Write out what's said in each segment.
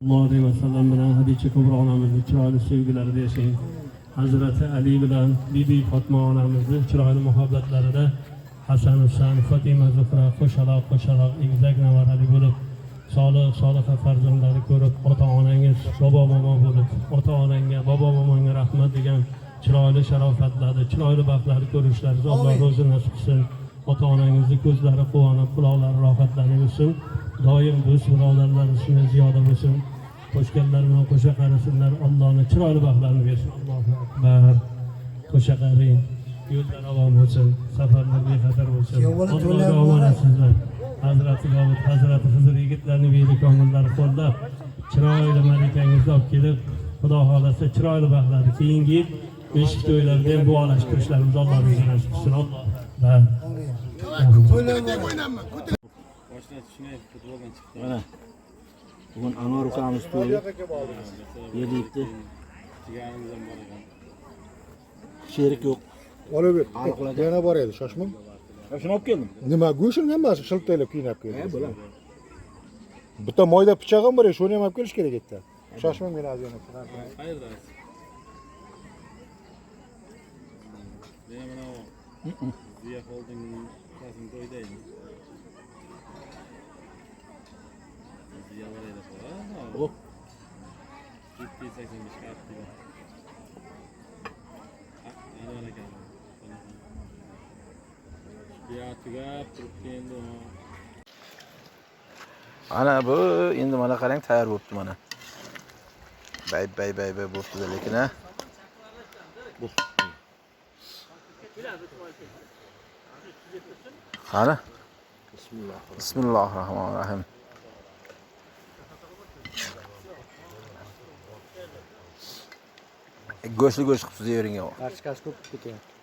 Allohu alayhi va sallam bilan Hadicha Kubro onamizni chiroyli sevgilarida yashang. Hazrati Ali bilan Bibi Fatma onamizni chiroyli muhabbatlarida Hasan Husayn, Fatima Zuhra qo'shaloq egizak nevarali bo'lib, solih farzandlari ko'rib, ota-onangiz, bobo-momo bo'lib, ota-onangga, bobo-momonga rahmat degan chiroyli sharofatlarni, chiroyli baxtlarni ko'rishlaringizni Alloh o'zi nasib qilsin. Ota-onangizni ko'zlari quvonib, quloqlari rohatlanib o'tsin. Doim do'st birodarlaringizni ziyoda bo'lsin. Qo'shganlar bilan qo'sha qarasinlar. Allohning chiroyli baxtlarini bersin. Allohu akbar. Qo'sha qaring. Yo'llar ravon bo'lsin. Safarlar bexatar bo'lsin. Allohga omonatsizlar. Hazrati Davud, Hazrati Xizr yigitlarning beli ko'ngillari qo'llab, chiroyli malikangizni olib kelib, Xudo xolasa chiroyli baxtlarni keyingi beshik to'ylarida ham duolashtirishlarimizni Alloh o'zi nasib qilsin. Alloh. Mana bugun Anvar ukamiz to'yi yelikdi. Sherik yo'q. Olib ber. Yana bor edi, shoshmang. Shuni olib keldim. Nima go'shini emas, shiltaylab qiynab keldim. Bo'lam. Bitta moyda pichog'im bor, shuni ham olib kelish kerak edi. Shoshmang, men hozir yana chiqardim. Qayerda? Mena mana Ziya Holding kasini to'ydaymi? Ziya varayda qo'ra. Oh. 785 kartı. Ana ekan. Yatiga turib keldi. Ana bu endi mana qarang tayyor bo'libdi mana. Bay bo'libdi lekin ha. Bu. Qani? Bismillahirrohmanirrohim. Go'shli qilibsiz yering yo'q. Qarshi ko'p ketyapti.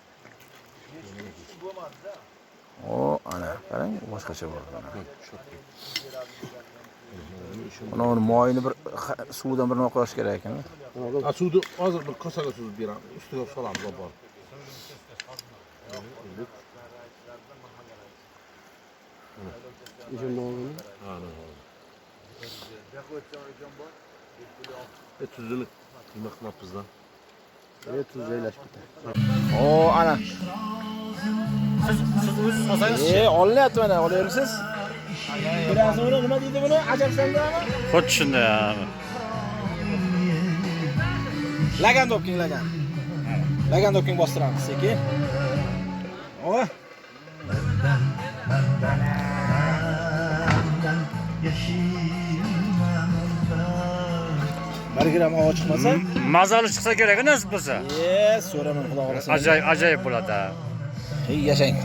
O, ana, qarang, boshqacha bo'ldi mana. Buni moyini bir suvdan bir nima qo'yish kerak ekan. Suvni hozir bir kosaga suzib beraman. Ustiga solamiz bor. Tuzini nima qilibmizdan? Tuz joylashib ketadi. O, ana. Siz o'zingiz olsangiz. Olyapti mana, olyapsiz? Biroz uni nima deydi buni? Ajabsandami? Xuddi shunday. Lagan dopking. Lagan dopking bostiramiz sekin. O. Bargram havo chiqmasa? Mazali chiqsa kerak nasib bo'lsa. So'raman xudo xolasa. Ajoyib bo'ladi. Yashang.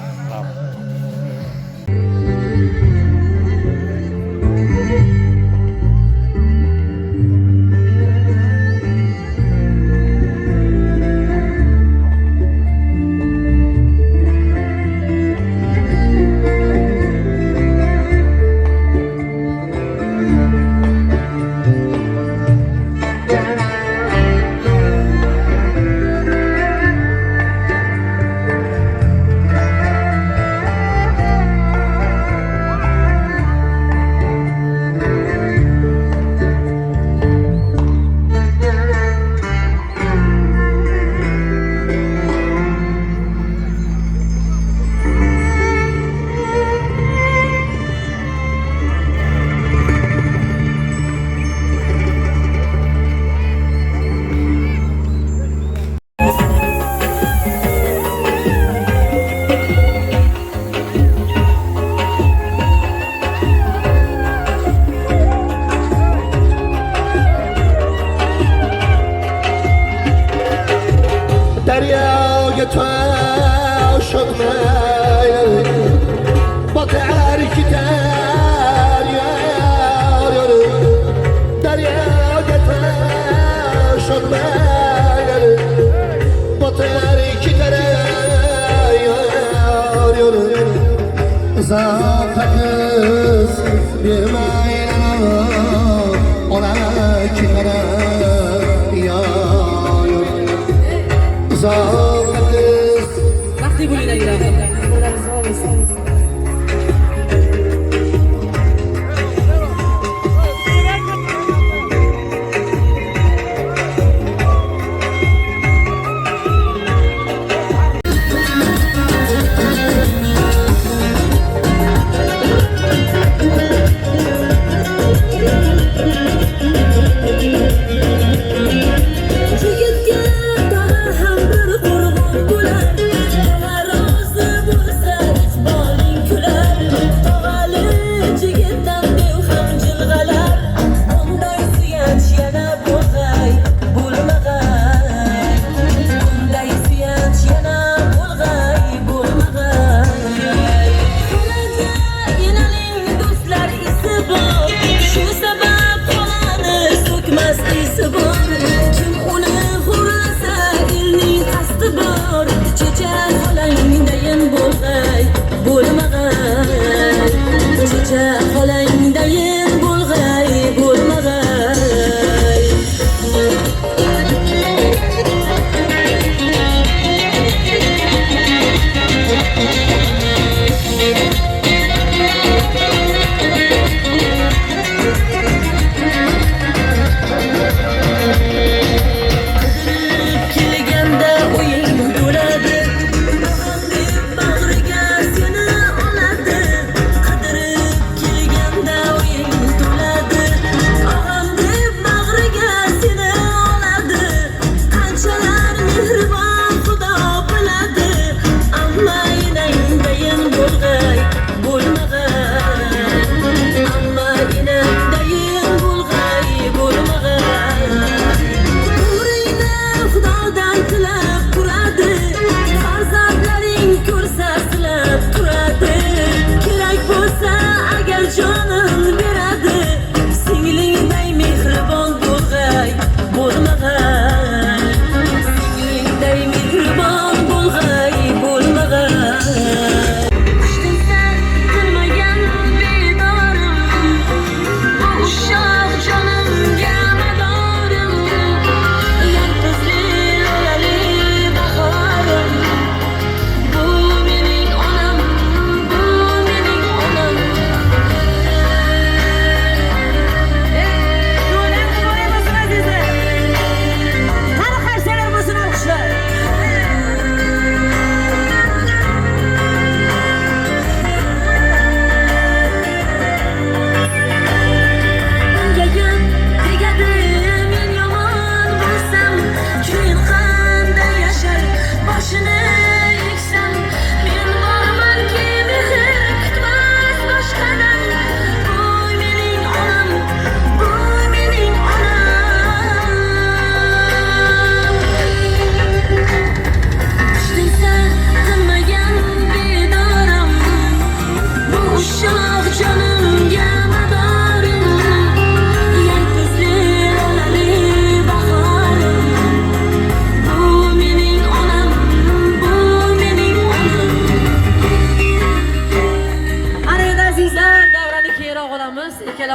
Deryaga taşıdmayın, batar gider yar. Deryaga taşıdmayın, batar gider yar. Zaten kız bilmeyin, ona gider yar. Vaqti bo'linglar.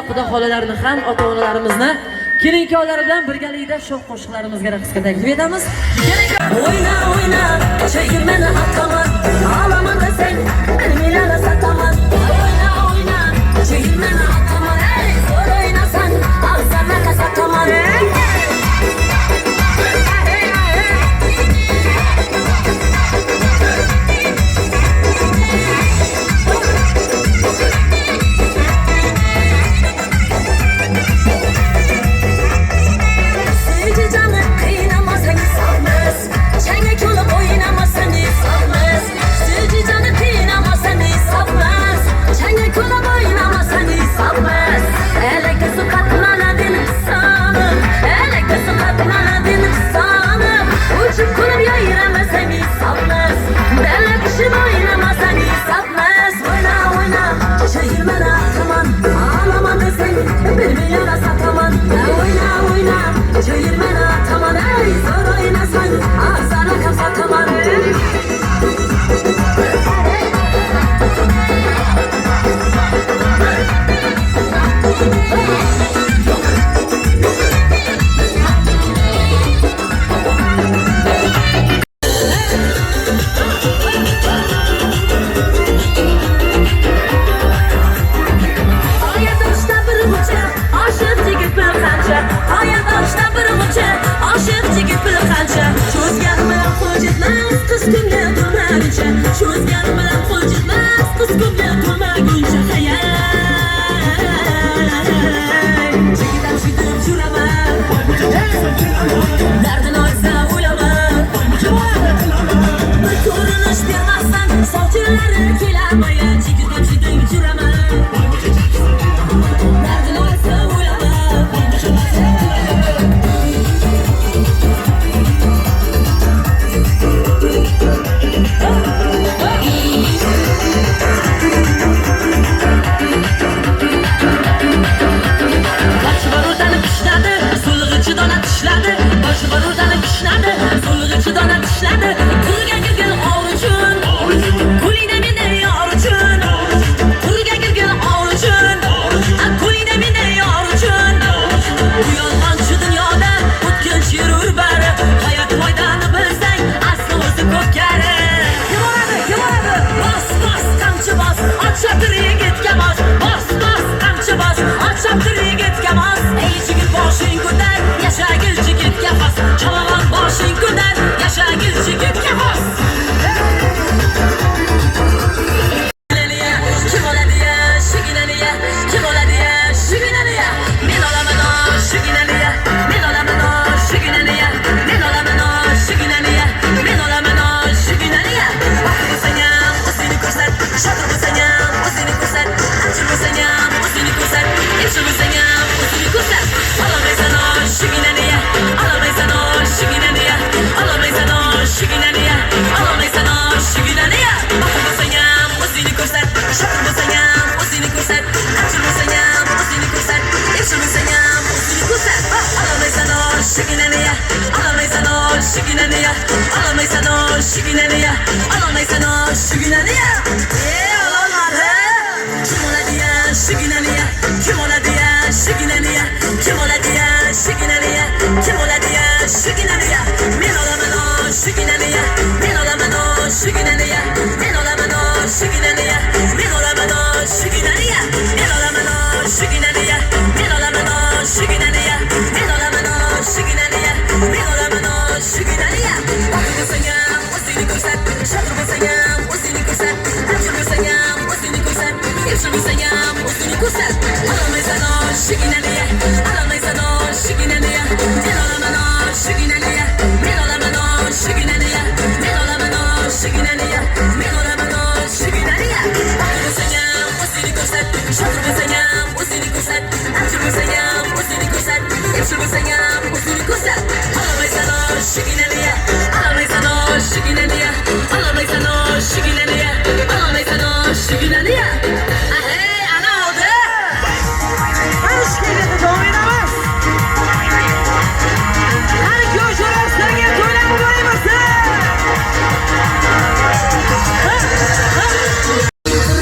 xudo xolalarini ham ota-onalarimizni kelin-kuyovlar bilan birgalikda shoh qo'shiqlarimizga raqsga taklif etamiz. O'yna o'yna, chegirmani ataman, olaman desang, bilmilani sataman. O'yna o'yna, chegirmani ataman, ey, zo'r o'ynasan, og'zana kasataman. şigineni ya. Alamaysan o şigineni ya. Olmadı. Kim ola diye şigineni ya. Kim ola diye şigineni ya. Kim ola diye şigineni ya. Kim ola diye şigineni ya. Men olaman o şigineni ya. Men olaman o şigineni ya. Men olaman o şigineni ya. Men olaman o şigineni ya. Men olaman o şigineni ya. Men olaman o şigineni ya. Men olaman o şigineni ya. Men olaman o şigineni ya. Bakırsan o seni görsem. Şatırsan o seni görsem. Açırsan o seni görsem. Yaşırsan o seni görsem. Alamaysan o şigineni ya. Alamaysan o şigineni ya. Men olaman o şigineni ya. Men olaman o şigineni ya. Men olaman o şigineni ya. Men olaman o şigineni ya. Bakırsan o seni görsem. Şatırsan o seni görsem. Açırsan o seni görsem. Yaşırsan o seni görsem. Alamaysan o şigineni ya. Alamaysan o şigineni ya. Alamaysan o şigineni ya. Alamaysan o şigineni ya. Hey ana oldu. Hoş geldin oynamaz. Hadi görüşürüz. Sen gel oynamı doymasın.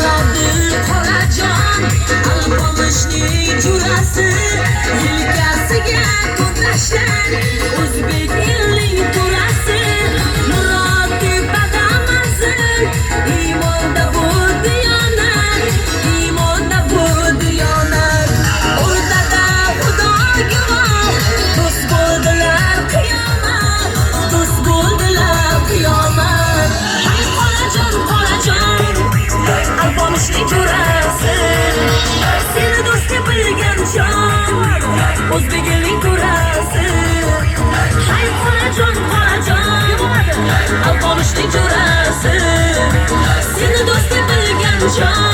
Rabbi Kolacan almamışni jurasi yelkasiga ko'tashan o'zbek elining turasi murodi badamazin iymonda bu diyonat iymonda bu diyonat o'rtada xudoga bor do'st bo'ldilar qiyomat do'st bo'ldilar qiyomat hay Kolajon almamışni jurasi seni do'st deb bilgan jon o'zbek elining turasi hay Kolajon almamışni jurasi seni do'st deb bilgan jon